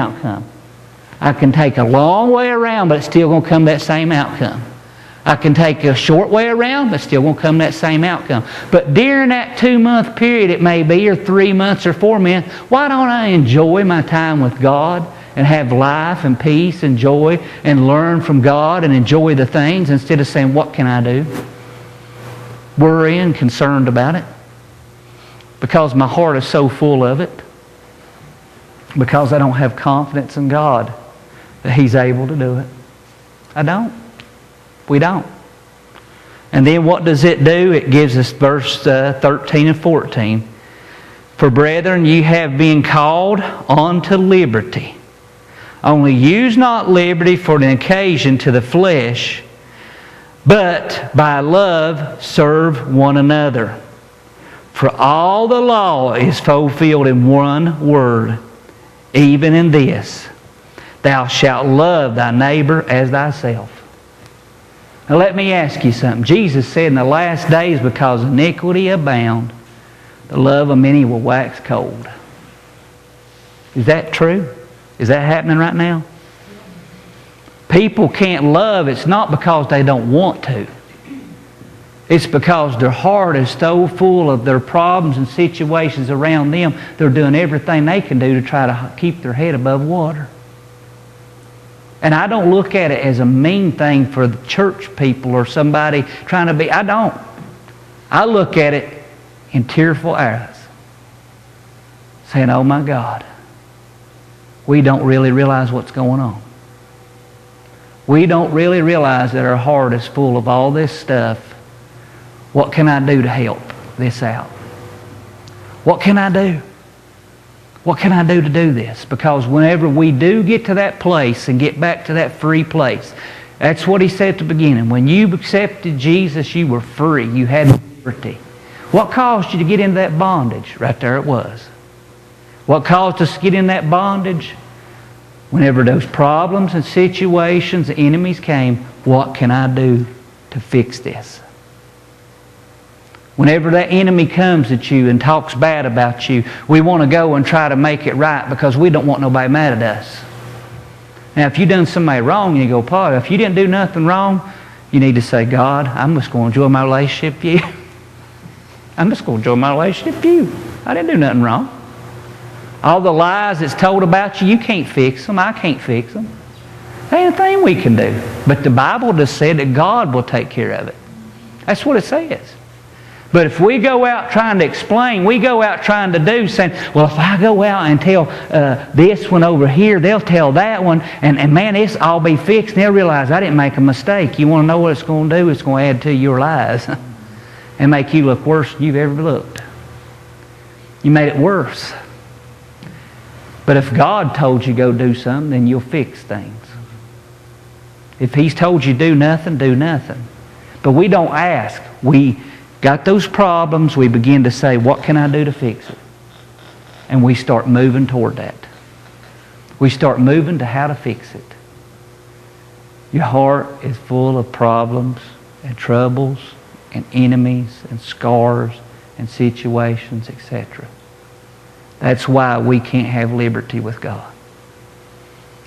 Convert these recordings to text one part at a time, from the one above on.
outcome. I can take a long way around, but it's still going to come that same outcome. I can take a short way around, but still going to come that same outcome. But during that 2-month period, it may be, or 3 months, or 4 months, why don't I enjoy my time with God and have life and peace and joy and learn from God and enjoy the things instead of saying, what can I do? Worrying and concerned about it. Because my heart is so full of it. Because I don't have confidence in God that He's able to do it. I don't. We don't. And then what does it do? It gives us verse 13 and 14. For brethren, ye have been called unto liberty. Only use not liberty for an occasion to the flesh, but by love serve one another. For all the law is fulfilled in one word, even in this, thou shalt love thy neighbor as thyself. Now let me ask you something. Jesus said in the last days, because iniquity abound, the love of many will wax cold. Is that true? Is that happening right now? People can't love. It's not because they don't want to. It's because their heart is so full of their problems and situations around them, they're doing everything they can do to try to keep their head above water. And I don't look at it as a mean thing for the church people or somebody trying to be. I don't. I look at it in tearful eyes, saying, oh my God, we don't really realize what's going on. We don't really realize that our heart is full of all this stuff. What can I do to help this out? What can I do? What can I do to do this? Because whenever we do get to that place and get back to that free place, that's what he said at the beginning. When you accepted Jesus, you were free. You had liberty. What caused you to get into that bondage? Right there it was. What caused us to get in that bondage? Whenever those problems and situations, the enemies came, what can I do to fix this? Whenever that enemy comes at you and talks bad about you, we want to go and try to make it right because we don't want nobody mad at us. Now, if you've done somebody wrong, you go, Paul, if you didn't do nothing wrong, you need to say, God, I'm just going to enjoy my relationship with you. I'm just going to enjoy my relationship with you. I didn't do nothing wrong. All the lies that's told about you, you can't fix them. I can't fix them. There ain't a thing we can do. But the Bible just said that God will take care of it. That's what it says. But if we go out trying to explain, we go out trying to do, saying, well, if I go out and tell this one over here, they'll tell that one, and man, this all be fixed, and they'll realize I didn't make a mistake. You want to know what it's going to do? It's going to add to your lies and make you look worse than you've ever looked. You made it worse. But if God told you go do something, then you'll fix things. If He's told you do nothing, do nothing. But we don't ask. We got those problems, we begin to say, what can I do to fix it? And we start moving toward that. We start moving to how to fix it. Your heart is full of problems and troubles and enemies and scars and situations, etc. That's why we can't have liberty with God.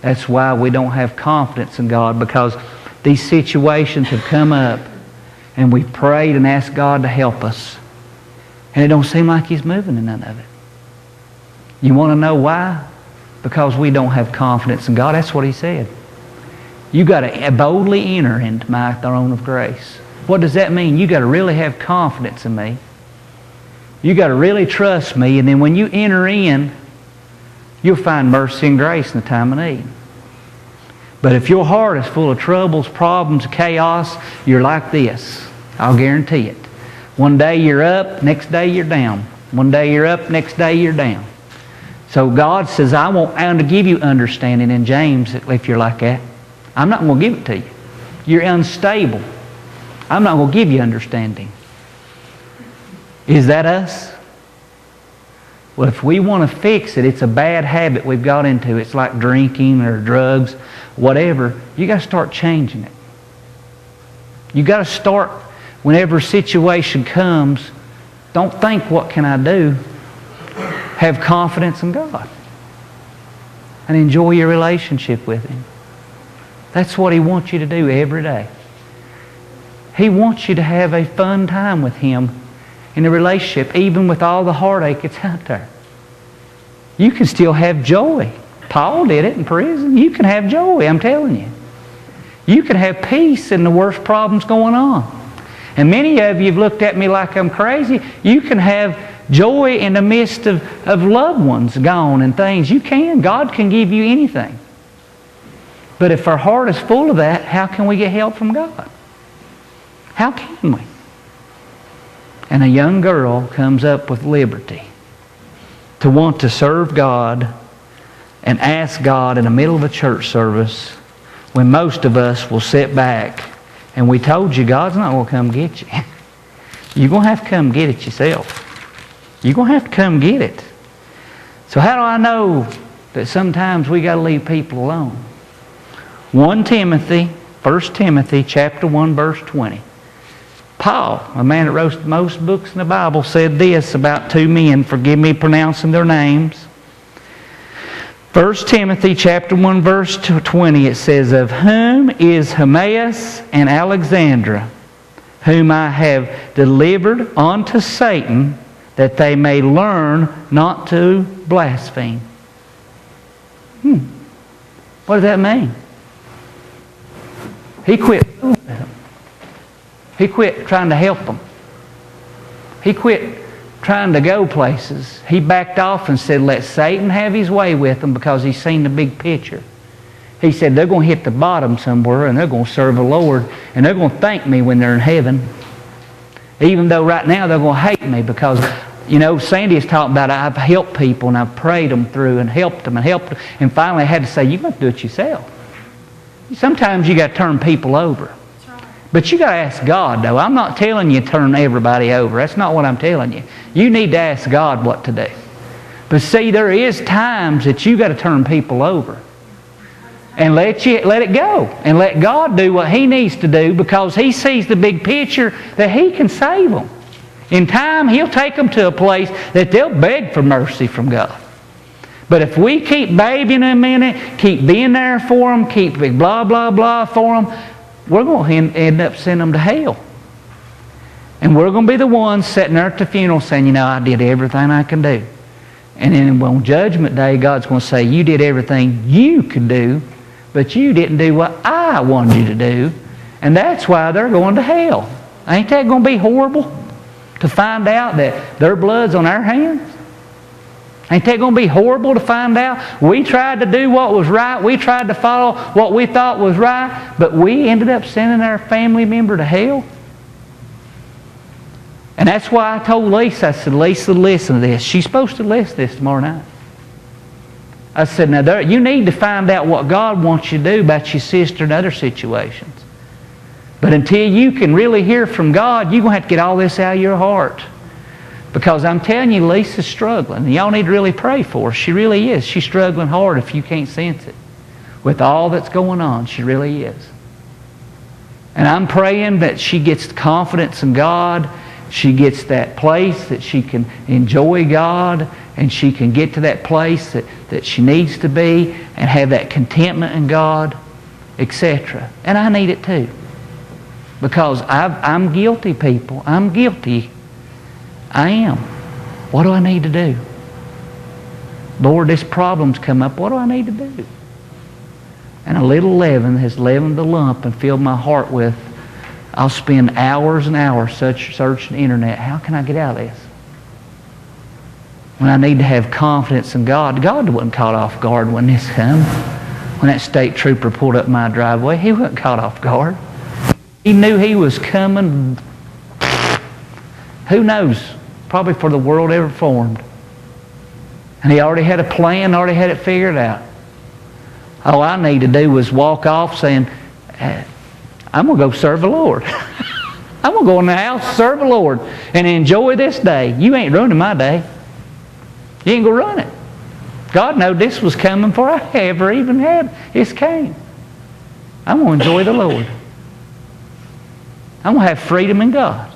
That's why we don't have confidence in God, because these situations have come up and we prayed and asked God to help us. And it don't seem like He's moving in none of it. You want to know why? Because we don't have confidence in God. That's what He said. You got to boldly enter into my throne of grace. What does that mean? You got to really have confidence in me. You got to really trust me, and then when you enter in, you'll find mercy and grace in the time of need. But if your heart is full of troubles, problems, chaos, you're like this. I'll guarantee it. One day you're up, next day you're down. One day you're up, next day you're down. So God says, I want to give you understanding in James if you're like that. I'm not going to give it to you. You're unstable. I'm not going to give you understanding. Is that us? Well, if we want to fix it, it's a bad habit we've got into. It's like drinking or drugs, whatever. You got to start changing it. You got to start, whenever a situation comes, don't think, what can I do? Have confidence in God. and enjoy your relationship with Him. That's what He wants you to do every day. He wants you to have a fun time with Him in a relationship, even with all the heartache that's out there. You can still have joy. Paul did it in prison. You can have joy, I'm telling you. You can have peace in the worst problems going on. And many of you have looked at me like I'm crazy. You can have joy in the midst of loved ones gone and things. You can. God can give you anything. But if our heart is full of that, how can we get help from God? How can we? And a young girl comes up with liberty to want to serve God and ask God in the middle of a church service when most of us will sit back and we told you God's not going to come get you. You're going to have to come get it yourself. You're going to have to come get it. So how do I know that sometimes we got to leave people alone? 1 Timothy chapter 1, verse 20. Paul, a man that wrote most books in the Bible, said this about two men. Forgive me pronouncing their names. 1 Timothy chapter 1, verse 20, it says, "Of whom is Hymenaeus and Alexandra, whom I have delivered unto Satan, that they may learn not to blaspheme." What does that mean? He quit. He quit trying to help them. He quit trying to go places. He backed off and said, let Satan have his way with them, because he's seen the big picture. He said, they're going to hit the bottom somewhere and they're going to serve the Lord and they're going to thank me when they're in heaven. Even though right now they're going to hate me because, Sandy is talking about I've helped people and I've prayed them through and helped them. And finally I had to say, you've got to do it yourself. Sometimes you got to turn people over. But you got to ask God, though. I'm not telling you to turn everybody over. That's not what I'm telling you. You need to ask God what to do. But see, there is times that you got to turn people over. And let it go. And let God do what He needs to do, because He sees the big picture that He can save them. In time, He'll take them to a place that they'll beg for mercy from God. But if we keep babying them in it, keep being there for them, keep blah, blah, blah for them, we're going to end up sending them to hell. And we're going to be the ones sitting there at the funeral saying, I did everything I can do. And then on Judgment Day, God's going to say, you did everything you could do, but you didn't do what I wanted you to do. And that's why they're going to hell. Ain't that going to be horrible to find out that their blood's on our hands? Ain't that going to be horrible to find out? We tried to do what was right. We tried to follow what we thought was right, but we ended up sending our family member to hell. And that's why I told Lisa, I said, Lisa, listen to this. She's supposed to listen to this tomorrow night. I said, now you need to find out what God wants you to do about your sister and other situations. But until you can really hear from God, you're going to have to get all this out of your heart. Because I'm telling you, Lisa's struggling. And y'all need to really pray for her. She really is. She's struggling hard if you can't sense it. With all that's going on, she really is. And I'm praying that she gets confidence in God. She gets that place that she can enjoy God. And she can get to that place that she needs to be. And have that contentment in God, etc. And I need it too. Because I'm guilty, people. I'm guilty. I am. What do I need to do? Lord, this problem's come up. What do I need to do? And a little leaven has leavened the lump and filled my heart with, I'll spend hours and hours searching the internet. How can I get out of this? When I need to have confidence in God. God wasn't caught off guard when this came. When that state trooper pulled up my driveway, he wasn't caught off guard. He knew he was coming. Who knows? Probably for the world ever formed. And he already had a plan, already had it figured out. All I need to do was walk off saying, I'm going to go serve the Lord. I'm going to go in the house, serve the Lord, and enjoy this day. You ain't ruining my day. You ain't going to run it. God knew this was coming before I ever even had this came. I'm going to enjoy the Lord. I'm going to have freedom in God.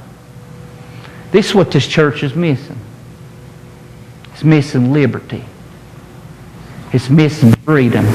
This is what this church is missing. It's missing liberty. It's missing freedom.